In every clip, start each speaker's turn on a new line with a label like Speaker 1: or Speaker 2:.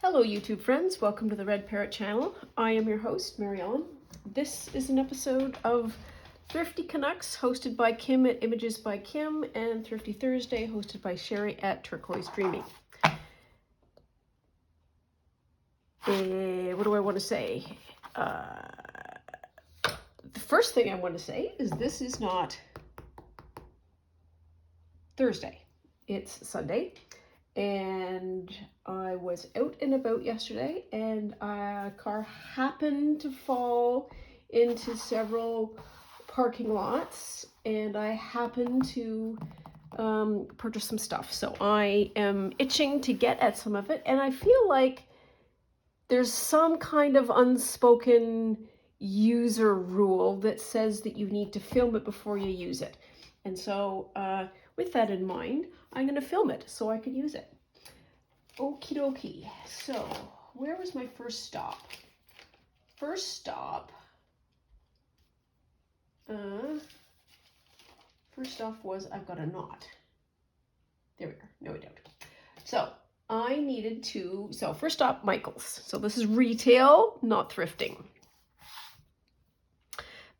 Speaker 1: Hello YouTube friends, welcome to the Red Parrot channel. I am your host, Mary Ellen. This is an episode of Thrifty Canucks hosted by Kim at Images by Kim and Thrifty Thursday hosted by Sherry at Turquoise Dreaming. What do I want to say? The first thing I want to say is this is not Thursday, it's Sunday. And I was out and about yesterday and a car happened to fall into several parking lots and I happened to purchase some stuff. So I am itching to get at some of it, and I feel like there's some kind of unspoken user rule that says that you need to film it before you use it. And so with that in mind, I'm going to film it so I can use it. Okie dokie. So, where was my first stop? First stop was I've got a knot. There we are. No, I don't. So, I needed to, first stop, Michael's. So this is retail, not thrifting.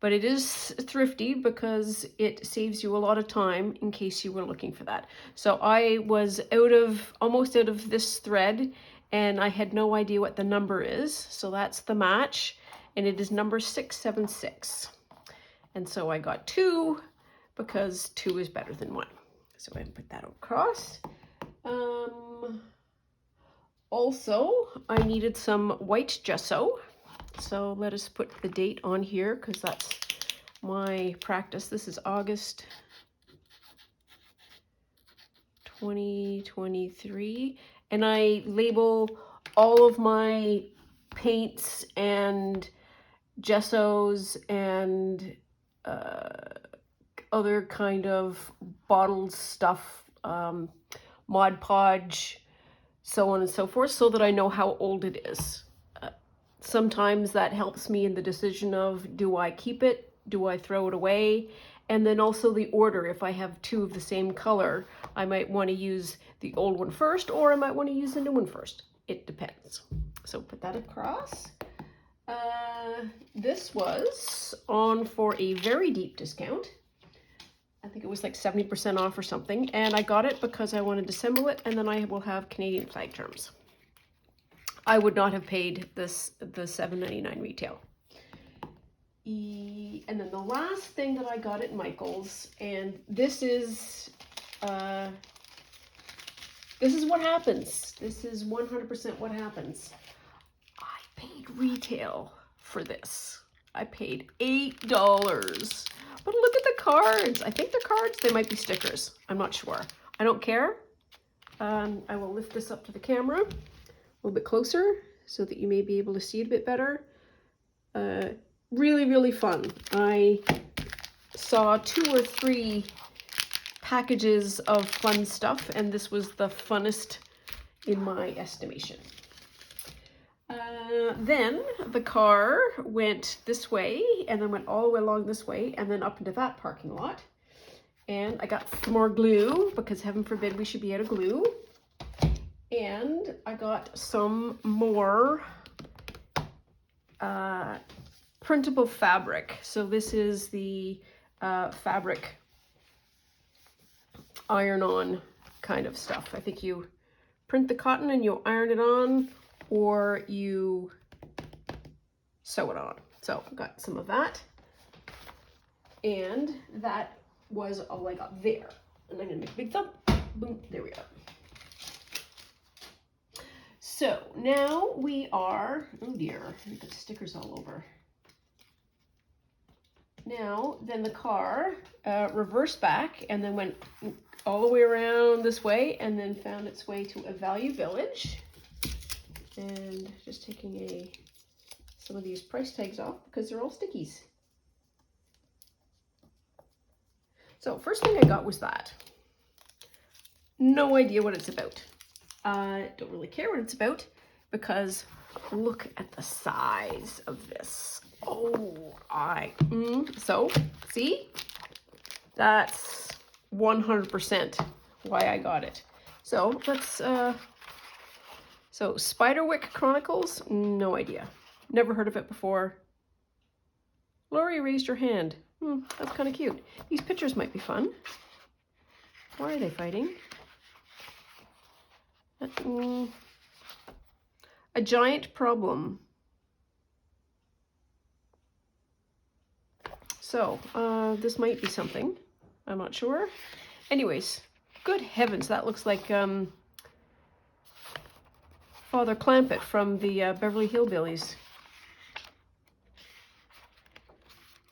Speaker 1: But it is thrifty because it saves you a lot of time in case you were looking for that. So I was almost out of this thread and I had no idea what the number is. So that's the match and it is number 676. And so I got 2 because 2 is better than 1. So I put that across. Also, I needed some white gesso. So let us put the date on here because that's my practice. This is August 2023. And I label all of my paints and gessos and other kind of bottled stuff, Mod Podge, so on and so forth, so that I know how old it is. Sometimes that helps me in the decision of, do I keep it? Do I throw it away? And then also the order. If I have 2 of the same color, I might want to use the old one first, or I might want to use the new one first. It depends. So put that across. This was on for a very deep discount. I think it was like 70% off or something. And I got it because I wanted to assemble it, and then I will have Canadian flag terms. I would not have paid the $7.99 retail. And then the last thing that I got at Michael's, and this is what happens. This is 100% what happens. I paid retail for this. I paid $8. But look at the cards. I think they're cards. They might be stickers. I'm not sure. I don't care. I will lift this up to the camera a little bit closer so that you may be able to see it a bit better. Really, really fun. I saw 2 or 3 packages of fun stuff, and this was the funnest in my estimation. Then the car went this way, and then went all the way along this way, and then up into that parking lot. And I got some more glue, because heaven forbid we should be out of glue. And I got some more printable fabric. So this is the fabric iron-on kind of stuff. I think you print the cotton and you iron it on, or you sew it on. So I got some of that. And that was all I got there. And I'm gonna make a big thumb. Boom, there we go. So now we are, oh dear, I've got stickers all over. Now, then the car reversed back and then went all the way around this way and then found its way to a Value Village. And just taking some of these price tags off because they're all stickies. So first thing I got was that. No idea what it's about. Don't really care what it's about because look at the size of this. Oh, so see, that's 100% why I got it. So let's So Spiderwick Chronicles, no idea. Never heard of it before. Lori raised her hand. That's kind of cute. These pictures might be fun. Why are they fighting? A giant problem. So, this might be something. I'm not sure. Anyways, good heavens, that looks like Father Clampett from the Beverly Hillbillies.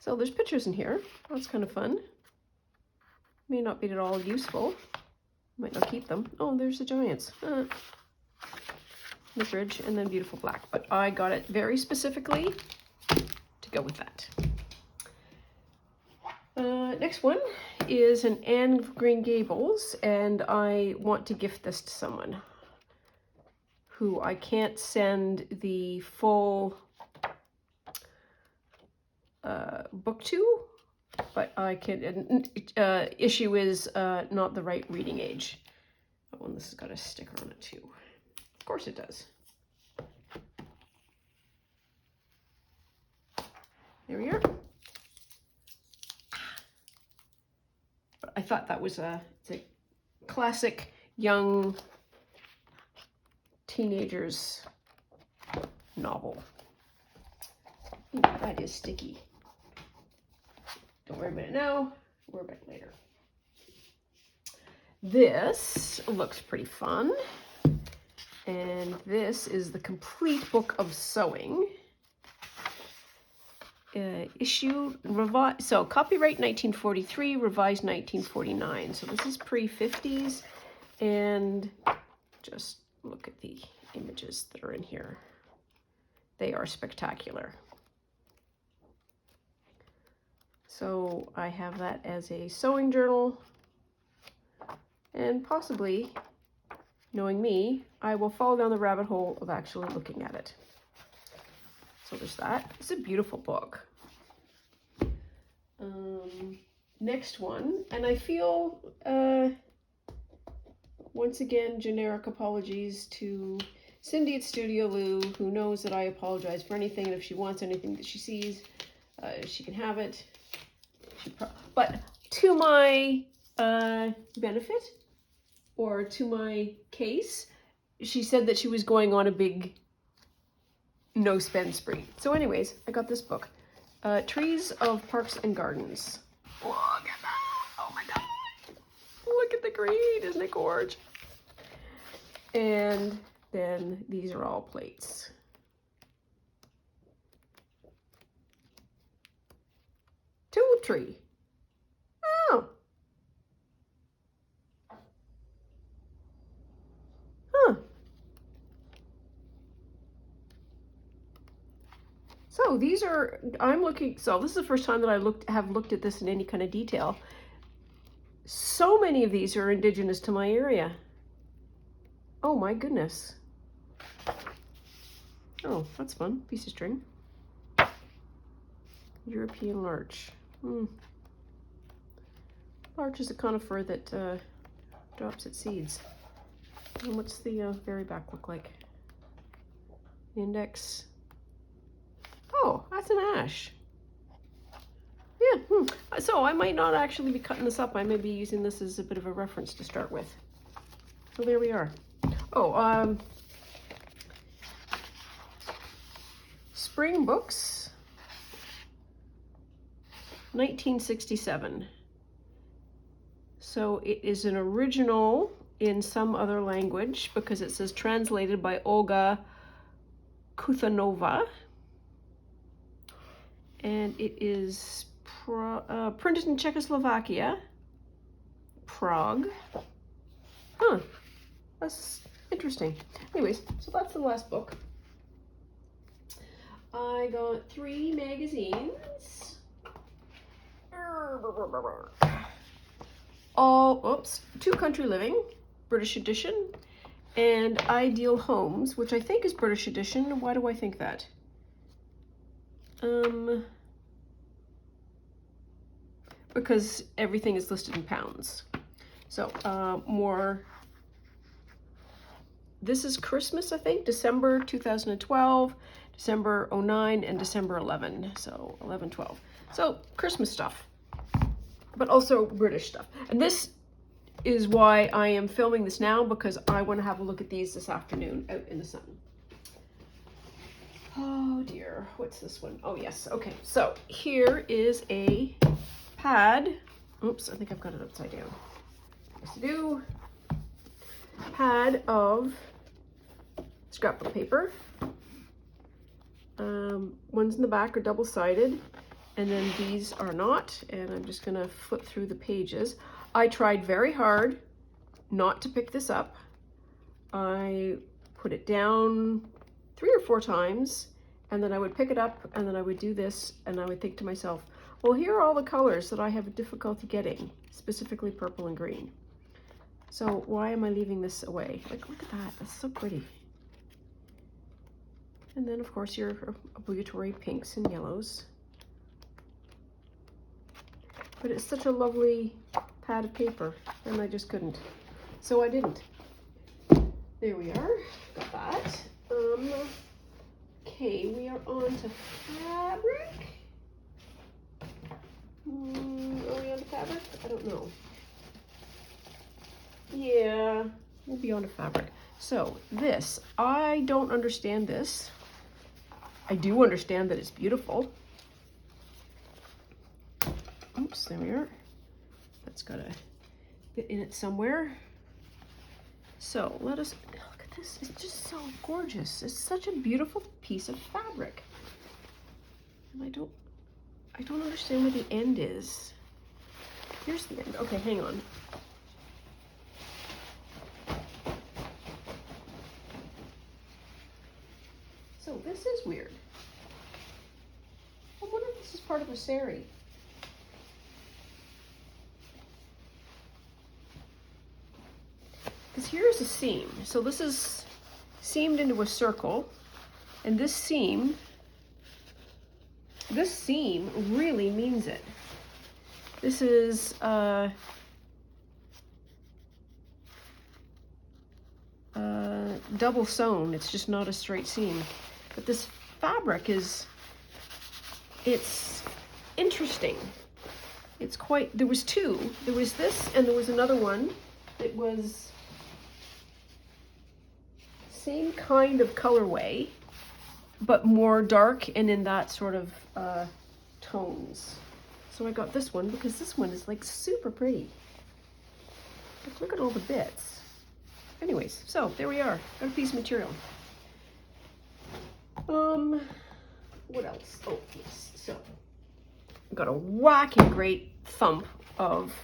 Speaker 1: So there's pictures in here. That's kind of fun. May not be at all useful. Might not keep them. Oh, there's the giants. The bridge, and then Beautiful Black. But I got it very specifically to go with that. Next one is an Anne of Green Gables, and I want to gift this to someone who I can't send the full book to, but I can. Issue is not the right reading age. Oh, and this has got a sticker on it too. Of course it does. There we are. But I thought that was it's a classic young teenagers novel. Ooh, that is sticky. Don't worry about it now. Worry about it later. This looks pretty fun. And this is the complete book of sewing. So copyright 1943, revised 1949. So this is pre-50s. And just look at the images that are in here. They are spectacular. So I have that as a sewing journal, and possibly, knowing me, I will fall down the rabbit hole of actually looking at it. So there's that. It's a beautiful book. Next one, and I feel, once again, generic apologies to Cindy at Studio Lou, who knows that I apologize for anything, and if she wants anything that she sees, she can have it. But to my benefit, or to my case, she said that she was going on a big no-spend spree. So anyways, I got this book, Trees of Parks and Gardens. Look at that! Oh my god! Look at the green! Isn't it gorgeous? And then these are all plates. Tulip tree. Oh. Huh. So these are, I'm looking, so this is the first time that I have looked at this in any kind of detail. So many of these are indigenous to my area. Oh my goodness. Oh, that's fun. Piece of string. European larch. Larch is a conifer that drops its seeds. And what's the very back look like? Index. Oh, that's an ash. Yeah, So I might not actually be cutting this up. I may be using this as a bit of a reference to start with. So there we are. Oh, Spring Books, 1967. So it is an original in some other language because it says translated by Olga Kuthanova. And it is printed in Czechoslovakia, Prague. Huh, that's interesting. Anyways, so that's the last book. I got 3 magazines. All, 2 Country Living, British edition, and Ideal Homes, which I think is British edition. Why do I think that? Because everything is listed in pounds. So more this is Christmas, I think, December 2012, December 09, and December 11. So 11, 12. So Christmas stuff, but also British stuff. And this is why I am filming this now, because I want to have a look at these this afternoon out in the sun. Oh dear, what's this one? Oh yes, okay. So here is a pad. Oops, I think I've got it upside down. Yes, I do. Pad of scrapbook paper. Ones in the back are double-sided, and then these are not, and I'm just gonna flip through the pages. I tried very hard not to pick this up. I put it down 3 or 4 times, and then I would pick it up, and then I would do this, and I would think to myself, well, here are all the colors that I have difficulty getting, specifically purple and green. So why am I leaving this away? Like, look at that, that's so pretty. And then, of course, your obligatory pinks and yellows. But it's such a lovely pad of paper, and I just couldn't. So I didn't. There we are, got that. Okay, we are on to fabric. Are we on to fabric? I don't know. Yeah, we'll be on to fabric. So this, I don't understand this. I do understand that it's beautiful. Oops, there we are. That's got to fit in it somewhere. So let us look at this. It's just so gorgeous. It's such a beautiful piece of fabric. And I don't understand where the end is. Here's the end. Okay, hang on. So this is weird. I wonder if this is part of a sari. Because here's a seam. So this is seamed into a circle, and this seam really means it. This is double sewn. It's just not a straight seam. But this fabric it's interesting. It's quite, there was 2. There was this and there was another one that was same kind of colorway, but more dark and in that sort of tones. So I got this one because this one is like super pretty. Like, look at all the bits. Anyways, so there we are. Got a piece of material. What else? Oh, yes. So I've got a whacking great thump of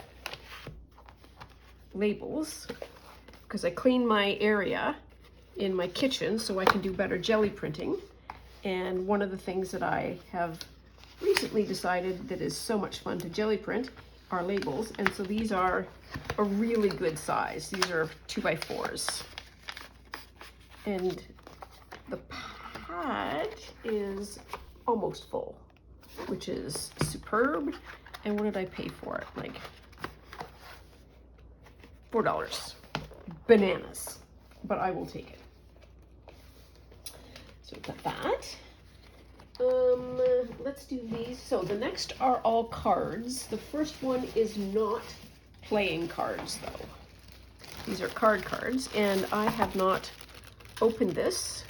Speaker 1: labels because I cleaned my area in my kitchen so I can do better jelly printing. And one of the things that I have recently decided that is so much fun to jelly print are labels. And so these are a really good size. These are 2x4s. And the pad is almost full, which is superb. And what did I pay for it? Like $4. Bananas. But I will take it. So we've got that. Let's do these. So the next are all cards. The first one is not playing cards though. These are cards, and I have not opened this.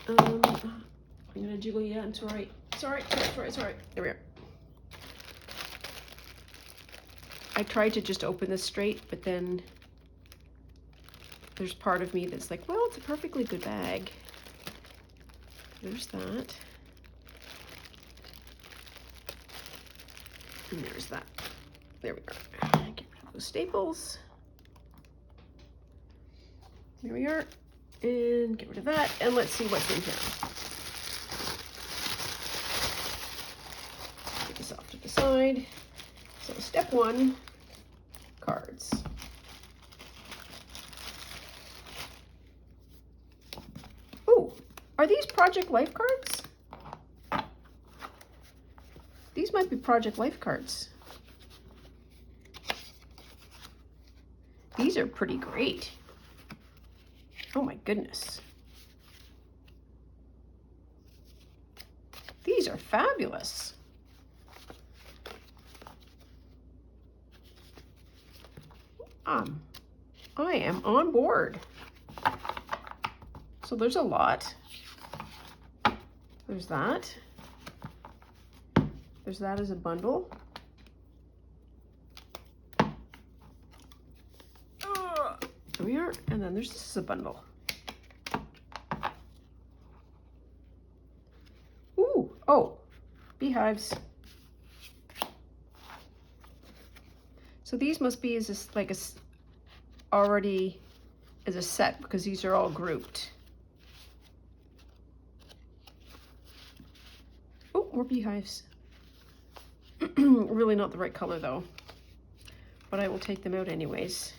Speaker 1: I'm gonna jiggle, yeah, it's all right. It's all right, it's all right. There we are. I tried to just open this straight, but then there's part of me that's like, well, it's a perfectly good bag. There's that. And there's that. There we are. Get rid of those staples. There we are. And get rid of that. And let's see what's in here. Get this off to the side. So step 1, cards. Ooh, are these Project Life cards? These might be Project Life cards. These are pretty great. Oh my goodness. These are fabulous. I am on board. So there's a lot. There's that. There's that as a bundle. There we are. And then there's this as a bundle. Ooh, oh, beehives. So these must be as a, like a already as a set, because these are all grouped. Oh, more beehives. Really not the right color though, but I will take them out anyways.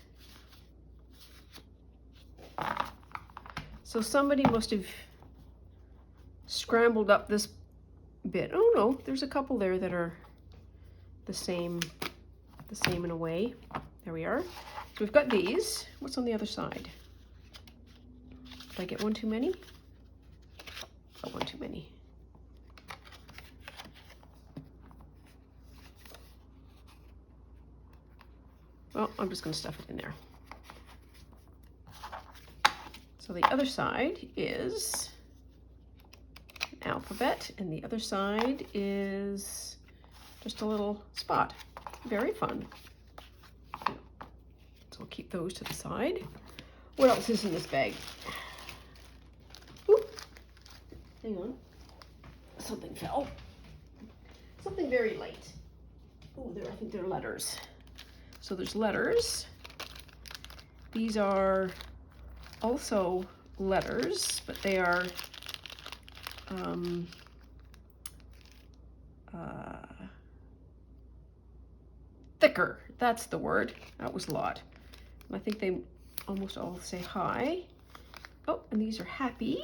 Speaker 1: So somebody must have scrambled up this bit. Oh no, there's a couple there that are the same in a way. There we are. So we've got these. What's on the other side? Did I get one too many? Got one too many. Well, I'm just going to stuff it in there. So the other side is an alphabet, and the other side is just a little spot. Very fun. So I'll keep those to the side. What else is in this bag? Ooh, hang on. Something fell. Something very light. Oh, I think they're letters. So there's letters. These are also letters, but they are thicker. That's the word. That was a lot. And I think they almost all say hi. Oh, and these are happy.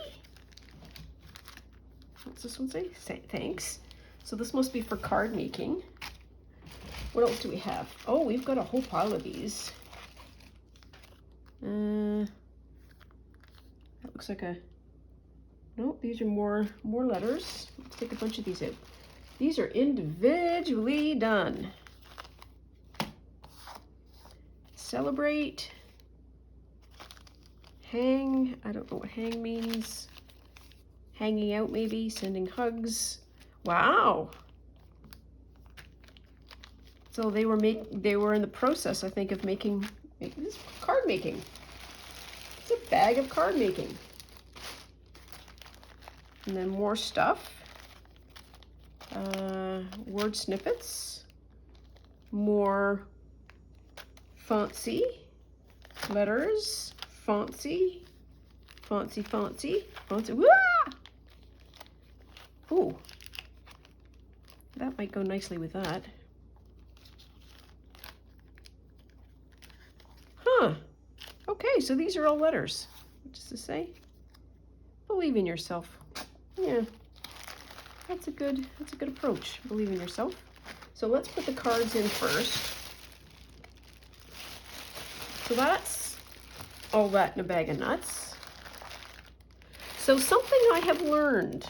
Speaker 1: What's this one say? Say thanks. So this must be for card making. What else do we have? Oh, we've got a whole pile of these. That looks like a... No, these are more letters. Let's take a bunch of these out. These are individually done. Celebrate. Hang. I don't know what hang means. Hanging out maybe. Sending hugs. Wow. So they were in the process, I think, of making this card making. It's a bag of card making. And then more stuff. Word snippets. More fancy letters. Fancy. Wah! Ooh. That might go nicely with that. Huh. Okay, so these are all letters. What does this say? Believe in yourself. Yeah. That's a good approach. Believe in yourself. So let's put the cards in first. So that's all that in a bag of nuts. So something I have learned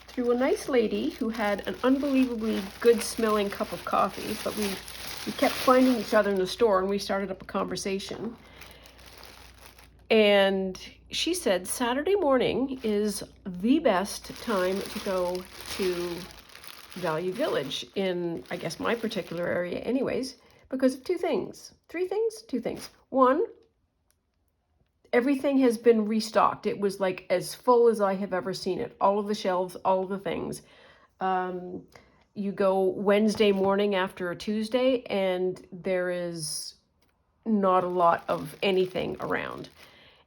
Speaker 1: through a nice lady who had an unbelievably good smelling cup of coffee, but we kept finding each other in the store, and we started up a conversation. And she said Saturday morning is the best time to go to Value Village in, I guess, my particular area anyways, because of two things. Two things. One, everything has been restocked. It was like as full as I have ever seen it. All of the shelves, all of the things. You go Wednesday morning after a Tuesday, and there is not a lot of anything around.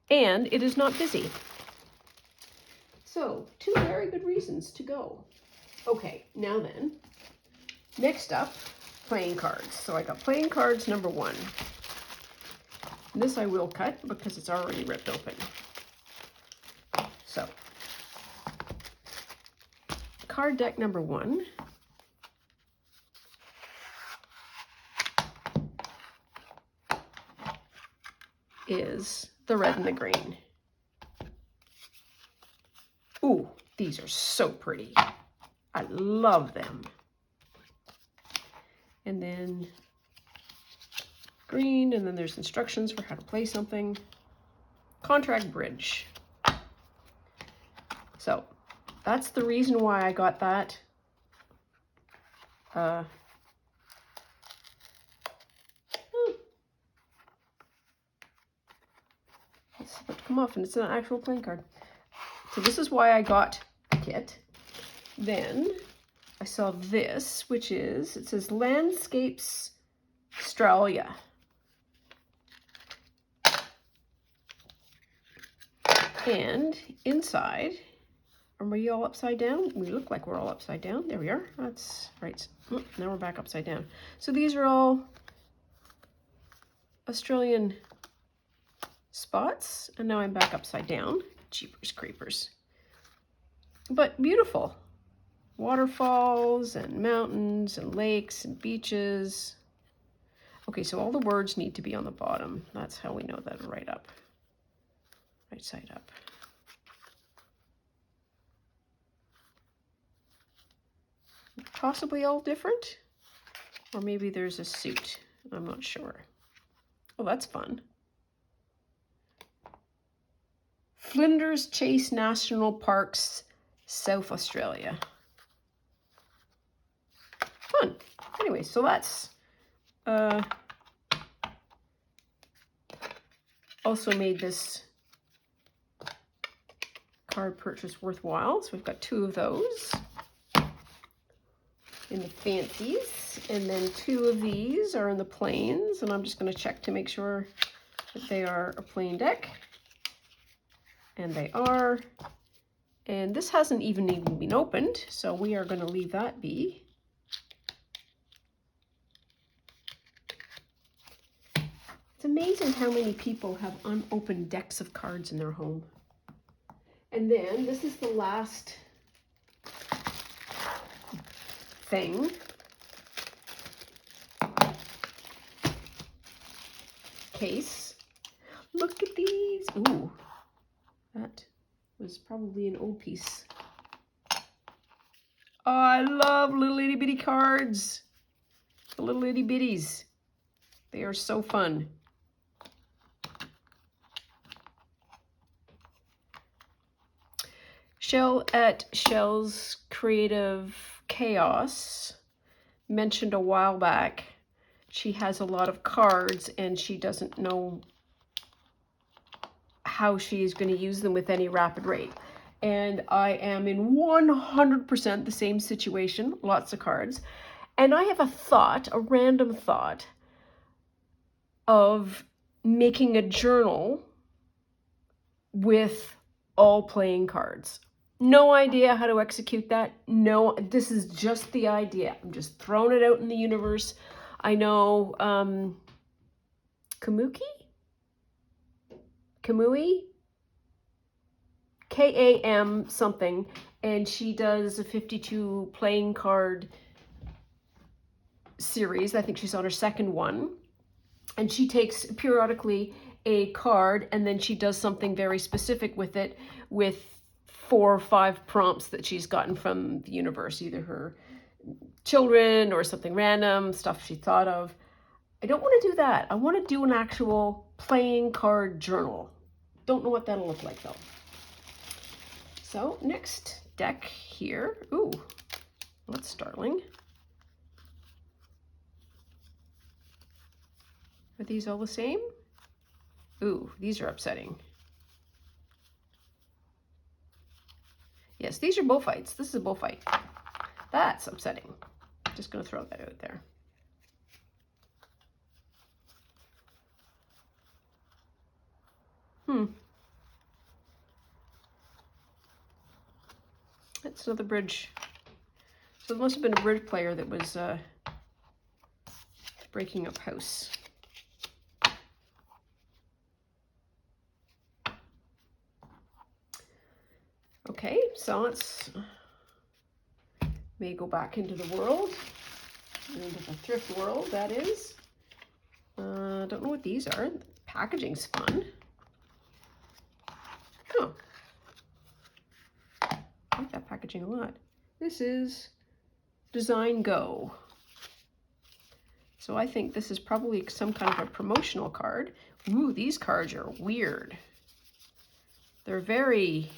Speaker 1: And it is not busy. So, two very good reasons to go. Okay, now then, next up, playing cards. So I got playing cards number 1. This I will cut because it's already ripped open. So, card deck number 1. is the red and the green. Ooh, these are so pretty. I love them. And then green, and then there's instructions for how to play something. Contract bridge. So that's the reason why I got that. It's about to come off, and it's an actual playing card. So this is why I got the kit. Then I saw this, which is, it says Landscapes Australia. And inside, are we all upside down? We look like we're all upside down. There we are. That's right. Oh, now we're back upside down. So these are all Australian spots, and now I'm back upside down. Jeepers creepers. But beautiful. Waterfalls and mountains and lakes and beaches. Okay, so all the words need to be on the bottom. That's how we know that right up. Right side up. Possibly all different. Or maybe there's a suit. I'm not sure. Oh, that's fun. Flinders Chase National Parks, South Australia. Fun. Anyway, so that's also made this card purchase worthwhile. So we've got 2 of those in the fancies, and then 2 of these are in the plains, and I'm just going to check to make sure that they are a plain deck. And they are. And this hasn't even been opened, so we are going to leave that be. It's amazing how many people have unopened decks of cards in their home. And then this is the last thing. Case. Look at these. Ooh, that was probably an old piece. Oh, I love little itty bitty cards. The little itty bitties. They are so fun. Shell at Shell's Creative Chaos mentioned a while back she has a lot of cards and she doesn't know how she's going to use them with any rapid rate. And I am in 100% the same situation, lots of cards. And I have a thought, a random thought, of making a journal with all playing cards. No idea how to execute that. No, this is just the idea. I'm just throwing it out in the universe. I know Kamui? K-A-M something, and she does a 52 playing card series. I think she's on her 2nd one. And she takes periodically a card and then she does something very specific with it with 4 or 5 prompts that she's gotten from the universe, either her children or something random, stuff she thought of. I don't want to do that. I want to do an actual playing card journal. Don't know what that'll look like though. So next deck here. Ooh, that's startling. Are these all the same? Ooh, these are upsetting. Yes, these are bullfights. This is a bullfight. That's upsetting. Just going to throw that out there. That's another bridge. So there must have been a bridge player that was breaking up house. Okay, so let's may go back into the world, into the thrift world, that is. Don't know what these are. packaging's fun. Huh. I like that packaging a lot. This is Design Go. So I think this is probably some kind of a promotional card. Ooh, these cards are weird. They're very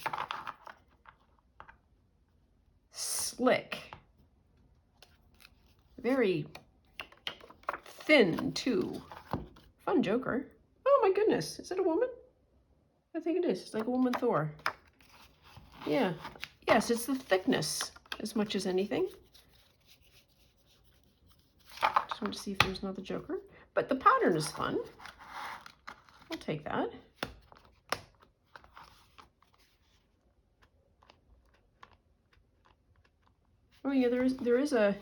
Speaker 1: slick. Very thin, too. Fun Joker. Oh my goodness, is it a woman? I think it is. It's like a woman Thor. Yeah. Yes, it's the thickness as much as anything. Just want to see if there's another Joker. But the pattern is fun. I'll take that. Oh yeah, there is a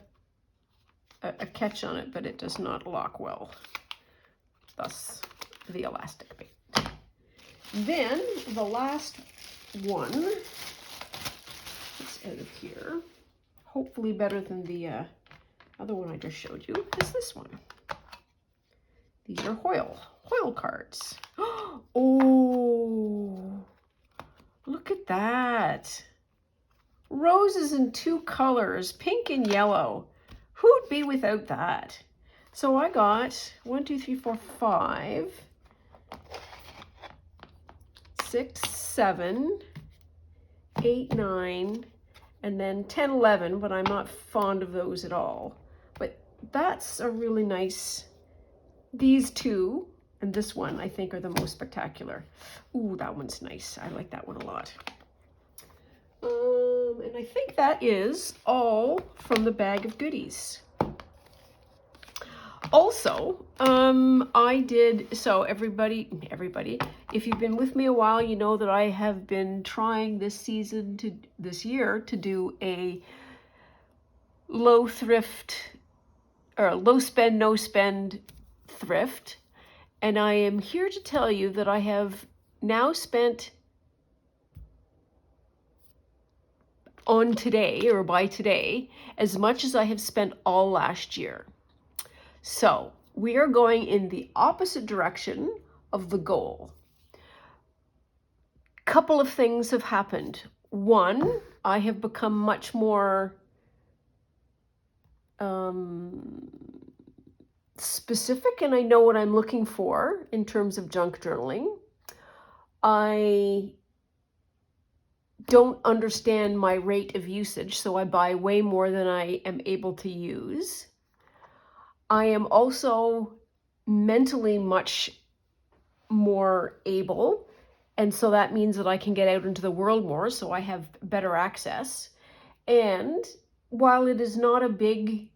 Speaker 1: catch on it, but it does not lock well. Thus, the elastic bait. Then the last one, it's out of here. Hopefully better than the other one I just showed you, is this one. These are Hoyle cards. Oh, look at that. Roses in 2 colors, pink and yellow. Who'd be without that? So I got 1, 2, 3, 4, 5, 6, 7, 8, 9, and then 10, 11, but I'm not fond of those at all. But that's a really nice, these two and this one I think are the most spectacular. Ooh, that one's nice. I like that one a lot. And I think that is all from the bag of goodies. Also, I did, so everybody, if you've been with me a while, you know that I have been trying this year to do a low thrift, or low spend, no spend thrift. And I am here to tell you that I have now spent on today, or by today, as much as I have spent all last year. So we are going in the opposite direction of the goal. Couple of things have happened. One, I have become much more specific, and I know what I'm looking for in terms of junk journaling. I don't understand my rate of usage, so I buy way more than I am able to use. I am also mentally much more able, and so that means that I can get out into the world more, so I have better access. And while it is not a big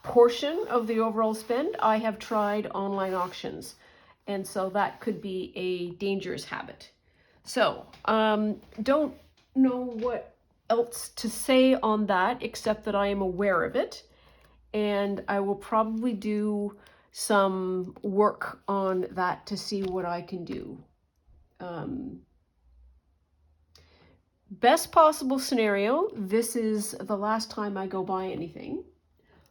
Speaker 1: portion of the overall spend, I have tried online auctions. And so that could be a dangerous habit. So, don't know what else to say on that, except that I am aware of it. And I will probably do some work on that to see what I can do. Best possible scenario, this is the last time I go buy anything.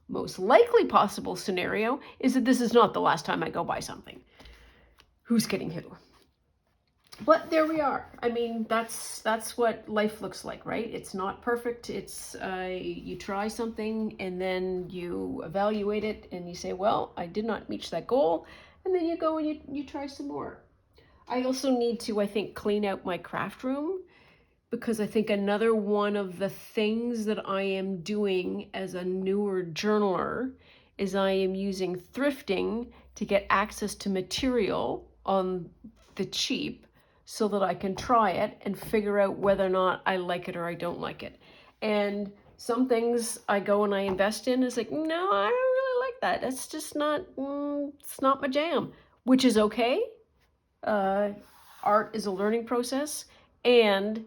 Speaker 1: Most likely possible scenario is that this is not the last time I go buy something. Who's kidding who? But there we are. I mean, that's what life looks like, right? It's not perfect. It's you try something and then you evaluate it and you say, well, I did not reach that goal. And then you go and you try some more. I also need to, I think, clean out my craft room, because I think another one of the things that I am doing as a newer journaler is I am using thrifting to get access to material on the cheap so that I can try it and figure out whether or not I like it or I don't like it. And some things I go and I invest in is like, no, I don't really like that. That's just not, it's not my jam, which is okay. Art is a learning process, and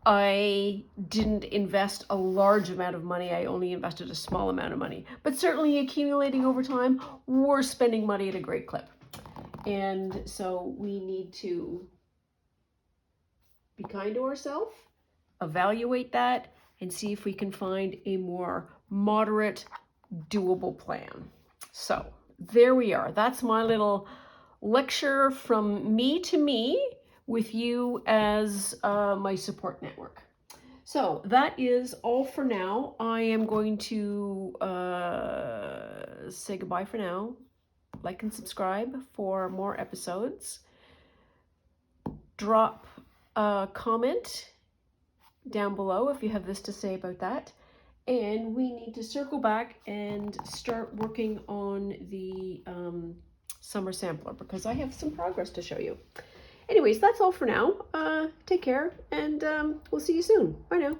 Speaker 1: I didn't invest a large amount of money. I only invested a small amount of money, but certainly accumulating over time, we're spending money at a great clip. And so we need to be kind to ourselves, evaluate that, and see if we can find a more moderate, doable plan. So there we are. That's my little lecture from me to me with you as my support network. So that is all for now. I am going to say goodbye for now. Like and subscribe for more episodes. Drop a comment down below if you have this to say about that. And we need to circle back and start working on the summer sampler because I have some progress to show you. Anyways, that's all for now. Take care, and we'll see you soon. Bye now.